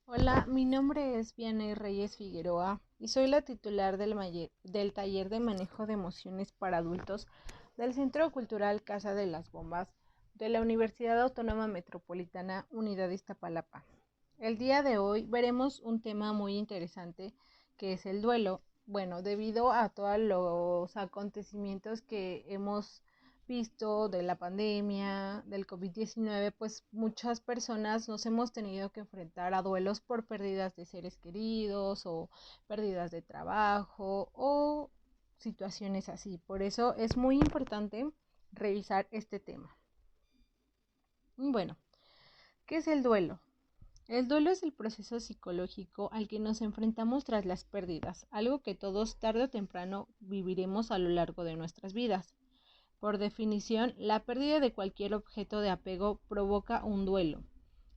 Hola, mi nombre es Vianey Reyes Figueroa y soy la titular del taller de manejo de emociones para adultos del Centro Cultural Casa de las Bombas de la Universidad Autónoma Metropolitana Unidad Iztapalapa. El día de hoy veremos un tema muy interesante que es el duelo. Bueno, debido a todos los acontecimientos que hemos visto de la pandemia, del COVID-19, pues muchas personas nos hemos tenido que enfrentar a duelos por pérdidas de seres queridos o pérdidas de trabajo o situaciones así. Por eso es muy importante revisar este tema. Bueno, ¿qué es el duelo? El duelo es el proceso psicológico al que nos enfrentamos tras las pérdidas, algo que todos tarde o temprano viviremos a lo largo de nuestras vidas. Por definición, la pérdida de cualquier objeto de apego provoca un duelo.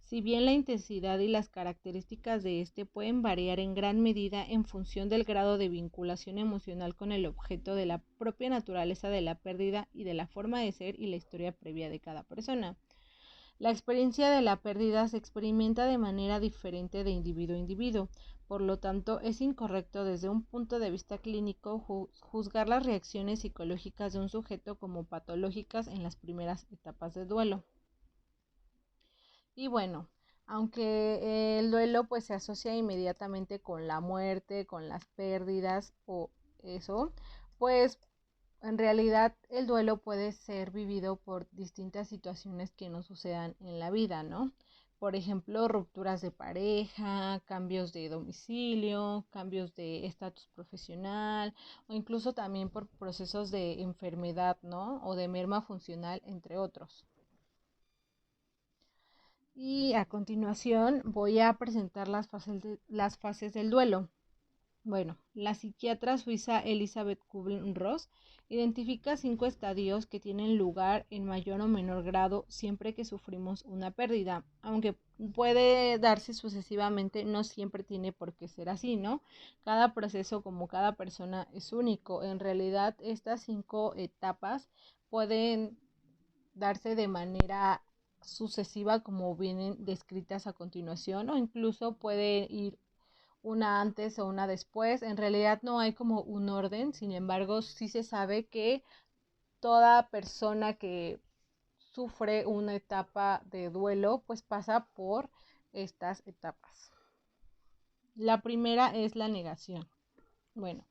Si bien la intensidad y las características de este pueden variar en gran medida en función del grado de vinculación emocional con el objeto, de la propia naturaleza de la pérdida y de la forma de ser y la historia previa de cada persona. La experiencia de la pérdida se experimenta de manera diferente de individuo a individuo. Por lo tanto, es incorrecto desde un punto de vista clínico juzgar las reacciones psicológicas de un sujeto como patológicas en las primeras etapas de duelo. Y bueno, aunque el duelo pues se asocia inmediatamente con la muerte, con las pérdidas o eso, pues en realidad el duelo puede ser vivido por distintas situaciones que nos sucedan en la vida, ¿no? Por ejemplo, rupturas de pareja, cambios de domicilio, cambios de estatus profesional o incluso también por procesos de enfermedad, ¿no? O de merma funcional, entre otros. Y a continuación voy a presentar las fases del duelo. Bueno, la psiquiatra suiza Elisabeth Kubler-Ross identifica 5 estadios que tienen lugar en mayor o menor grado siempre que sufrimos una pérdida, aunque puede darse sucesivamente, no siempre tiene por qué ser así, ¿no? Cada proceso, como cada persona, es único. En realidad, estas 5 etapas pueden darse de manera sucesiva como vienen descritas a continuación, o incluso puede ir una antes o una después. En realidad no hay como un orden, sin embargo sí se sabe que toda persona que sufre una etapa de duelo pues pasa por estas etapas. La primera es la negación. Bueno,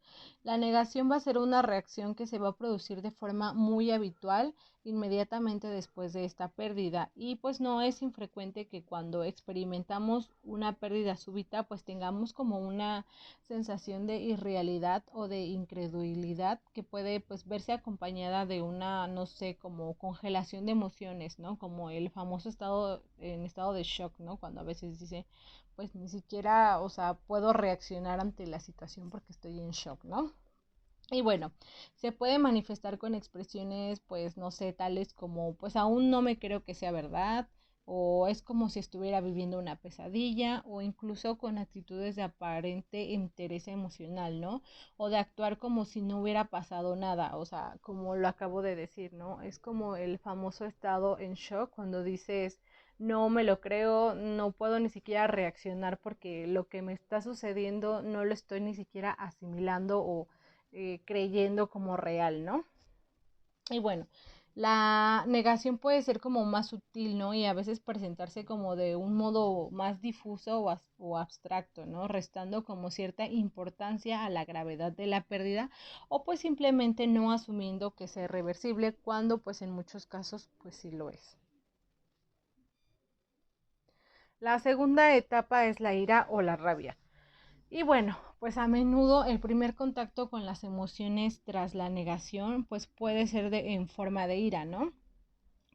la negación va a ser una reacción que se va a producir de forma muy habitual inmediatamente después de esta pérdida, y pues no es infrecuente que cuando experimentamos una pérdida súbita pues tengamos como una sensación de irrealidad o de incredulidad que puede pues verse acompañada de una, no sé, como congelación de emociones, ¿no? Como el famoso estado de shock, ¿no? Cuando a veces dice pues ni siquiera, o sea, puedo reaccionar ante la situación porque estoy en shock, ¿no? Y bueno, se puede manifestar con expresiones, pues no sé, tales como, pues aún no me creo que sea verdad, o es como si estuviera viviendo una pesadilla, o incluso con actitudes de aparente interés emocional, ¿no? O de actuar como si no hubiera pasado nada, o sea, como lo acabo de decir, ¿no? Es como el famoso estado en shock cuando dices, no me lo creo, no puedo ni siquiera reaccionar porque lo que me está sucediendo no lo estoy ni siquiera asimilando o creyendo como real, ¿no? Y bueno, la negación puede ser como más sutil, ¿no? Y a veces presentarse como de un modo más difuso o abstracto, ¿no? Restando como cierta importancia a la gravedad de la pérdida, o pues simplemente no asumiendo que sea irreversible cuando pues en muchos casos pues sí lo es. La segunda etapa es la ira o la rabia. Y bueno, pues a menudo el primer contacto con las emociones tras la negación pues puede ser en forma de ira, ¿no?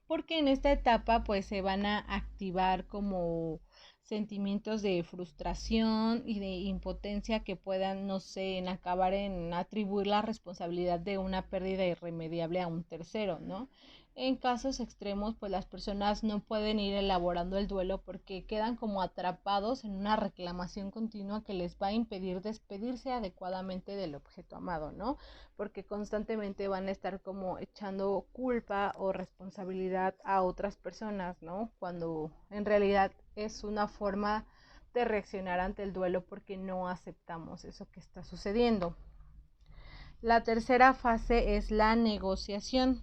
Porque en esta etapa pues se van a activar como sentimientos de frustración y de impotencia que puedan, no sé, en acabar en atribuir la responsabilidad de una pérdida irremediable a un tercero, ¿no? En casos extremos, pues las personas no pueden ir elaborando el duelo porque quedan como atrapados en una reclamación continua que les va a impedir despedirse adecuadamente del objeto amado, ¿no? Porque constantemente van a estar como echando culpa o responsabilidad a otras personas, ¿no? Cuando en realidad es una forma de reaccionar ante el duelo porque no aceptamos eso que está sucediendo. La tercera fase es la negociación.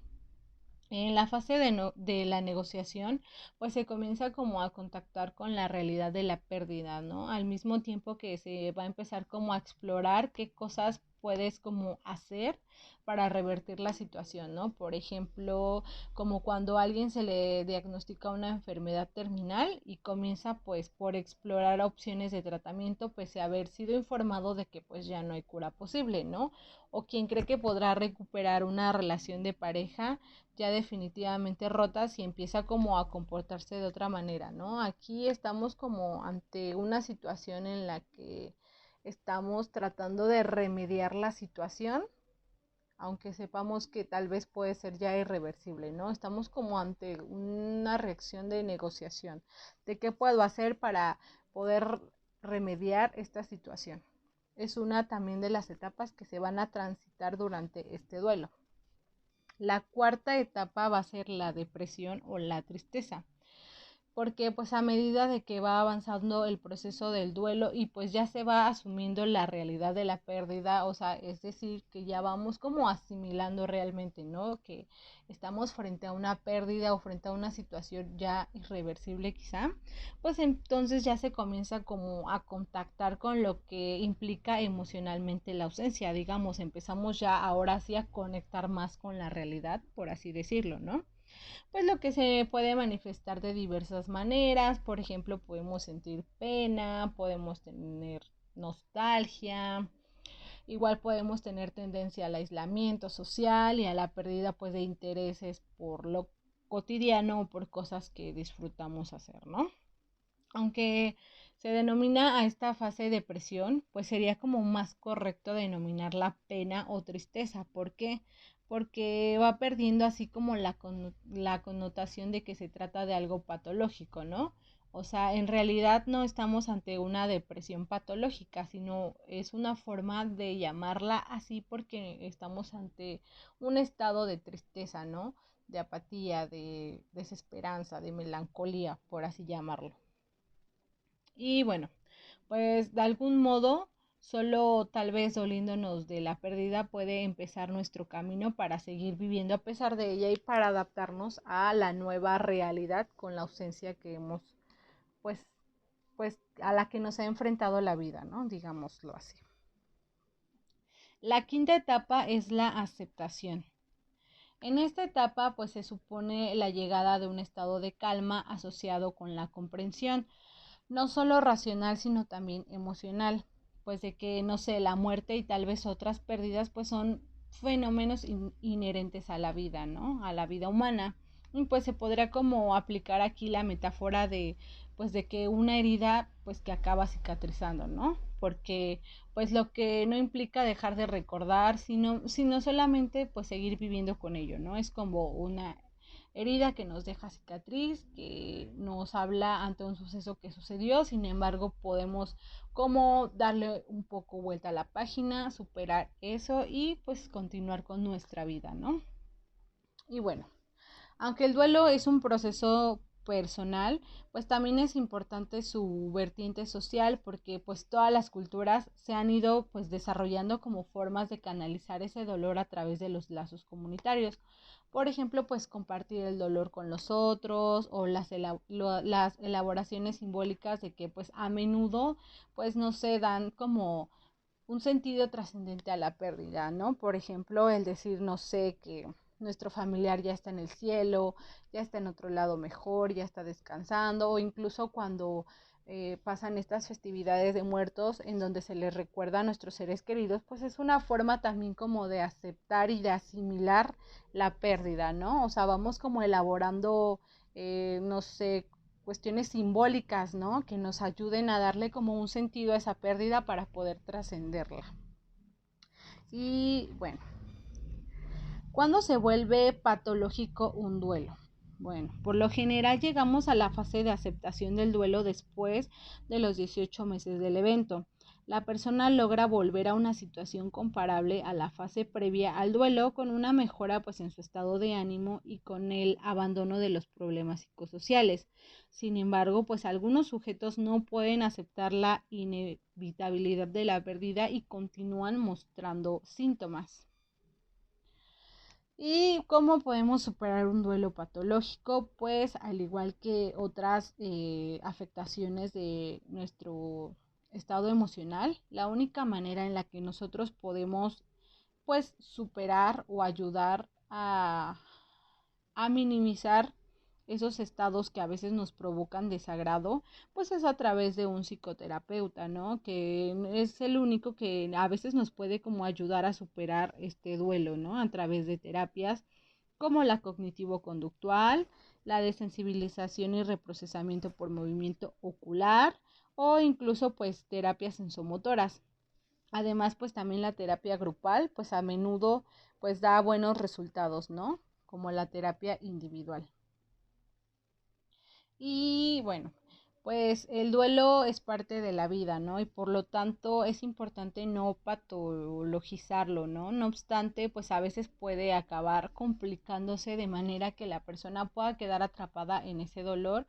En la fase de la negociación, pues se comienza como a contactar con la realidad de la pérdida, ¿no? Al mismo tiempo que se va a empezar como a explorar qué cosas puedes como hacer para revertir la situación, ¿no? Por ejemplo, como cuando a alguien se le diagnostica una enfermedad terminal y comienza pues por explorar opciones de tratamiento pese a haber sido informado de que pues ya no hay cura posible, ¿no? O quien cree que podrá recuperar una relación de pareja ya definitivamente rotas y empieza como a comportarse de otra manera, ¿no? Aquí estamos como ante una situación en la que estamos tratando de remediar la situación, aunque sepamos que tal vez puede ser ya irreversible, ¿no? Estamos como ante una reacción de negociación, de qué puedo hacer para poder remediar esta situación. Es una también de las etapas que se van a transitar durante este duelo. La cuarta etapa va a ser la depresión o la tristeza, porque pues a medida de que va avanzando el proceso del duelo y pues ya se va asumiendo la realidad de la pérdida, o sea, es decir, que ya vamos como asimilando realmente, ¿no? Que estamos frente a una pérdida o frente a una situación ya irreversible quizá, pues entonces ya se comienza como a contactar con lo que implica emocionalmente la ausencia, digamos, empezamos ya ahora sí a conectar más con la realidad, por así decirlo, ¿no? Pues lo que se puede manifestar de diversas maneras, por ejemplo, podemos sentir pena, podemos tener nostalgia, igual podemos tener tendencia al aislamiento social y a la pérdida pues de intereses por lo cotidiano o por cosas que disfrutamos hacer, ¿no? Aunque se denomina a esta fase de depresión, pues sería como más correcto denominarla pena o tristeza. ¿Por qué? Porque va perdiendo así como la connotación de que se trata de algo patológico, ¿no? O sea, en realidad no estamos ante una depresión patológica, sino es una forma de llamarla así porque estamos ante un estado de tristeza, ¿no? De apatía, de desesperanza, de melancolía, por así llamarlo. Y bueno, pues de algún modo, solo tal vez doliéndonos de la pérdida puede empezar nuestro camino para seguir viviendo a pesar de ella y para adaptarnos a la nueva realidad con la ausencia que hemos, pues, pues a la que nos ha enfrentado la vida, ¿no? Digámoslo así. La quinta etapa es la aceptación. En esta etapa, pues se supone la llegada de un estado de calma asociado con la comprensión no solo racional, sino también emocional, pues de que, no sé, la muerte y tal vez otras pérdidas, pues son fenómenos inherentes a la vida, ¿no? A la vida humana. Y pues se podría como aplicar aquí la metáfora de, pues de que una herida, pues que acaba cicatrizando, ¿no? Porque, pues lo que no implica dejar de recordar, sino solamente, pues seguir viviendo con ello, ¿no? Es como una herida que nos deja cicatriz, que nos habla ante un suceso que sucedió, sin embargo podemos como darle un poco vuelta a la página, superar eso y pues continuar con nuestra vida, ¿no? Y bueno, aunque el duelo es un proceso personal, pues también es importante su vertiente social porque pues todas las culturas se han ido pues desarrollando como formas de canalizar ese dolor a través de los lazos comunitarios. Por ejemplo, pues compartir el dolor con los otros o las elaboraciones simbólicas de que pues a menudo pues no se dan como un sentido trascendente a la pérdida, ¿no? Por ejemplo, el decir, no sé, que nuestro familiar ya está en el cielo, ya está en otro lado mejor, ya está descansando, o incluso cuando pasan estas festividades de muertos en donde se les recuerda a nuestros seres queridos, pues es una forma también como de aceptar y de asimilar la pérdida, ¿no? O sea, vamos como elaborando, no sé, cuestiones simbólicas, ¿no? Que nos ayuden a darle como un sentido a esa pérdida para poder trascenderla. Y bueno, ¿cuándo se vuelve patológico un duelo? Bueno, por lo general llegamos a la fase de aceptación del duelo después de los 18 meses del evento. la persona logra volver a una situación comparable a la fase previa al duelo, con una mejora pues en su estado de ánimo y con el abandono de los problemas psicosociales. Sin embargo, pues algunos sujetos no pueden aceptar la inevitabilidad de la pérdida y continúan mostrando síntomas. ¿Y cómo podemos superar un duelo patológico? Pues al igual que otras afectaciones de nuestro estado emocional, la única manera en la que nosotros podemos pues superar o ayudar a minimizar esos estados que a veces nos provocan desagrado, pues es a través de un psicoterapeuta, ¿no? Que es el único que a veces nos puede como ayudar a superar este duelo, ¿no? A través de terapias como la cognitivo-conductual, la desensibilización y reprocesamiento por movimiento ocular o incluso pues terapias sensomotoras. Además, pues también la terapia grupal, pues a menudo pues da buenos resultados, ¿no? Como la terapia individual. Y bueno, pues el duelo es parte de la vida, ¿no? Y por lo tanto es importante no patologizarlo, ¿no? No obstante, pues a veces puede acabar complicándose de manera que la persona pueda quedar atrapada en ese dolor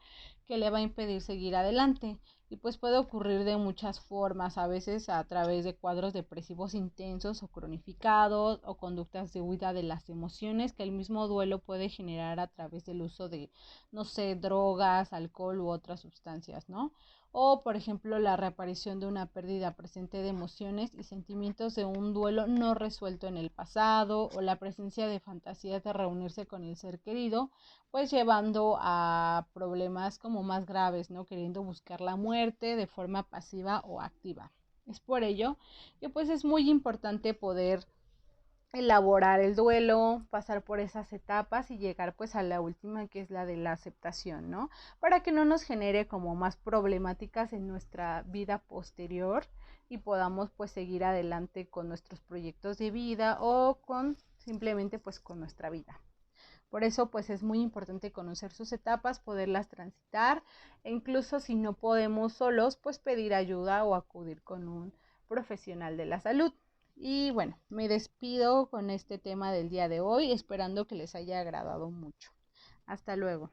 que le va a impedir seguir adelante. Y pues puede ocurrir de muchas formas, a veces a través de cuadros depresivos intensos o cronificados o conductas de huida de las emociones que el mismo duelo puede generar a través del uso de, no sé, drogas, alcohol u otras sustancias, ¿no? O, por ejemplo, la reaparición de una pérdida presente de emociones y sentimientos de un duelo no resuelto en el pasado, o la presencia de fantasías de reunirse con el ser querido, pues llevando a problemas como más graves, ¿no? Queriendo buscar la muerte de forma pasiva o activa. Es por ello que pues es muy importante poder elaborar el duelo, pasar por esas etapas y llegar pues a la última, que es la de la aceptación, ¿no? Para que no nos genere como más problemáticas en nuestra vida posterior y podamos pues seguir adelante con nuestros proyectos de vida o con simplemente pues con nuestra vida. Por eso pues es muy importante conocer sus etapas, poderlas transitar e incluso si no podemos solos pues pedir ayuda o acudir con un profesional de la salud. Y bueno, me despido con este tema del día de hoy, esperando que les haya agradado mucho. Hasta luego.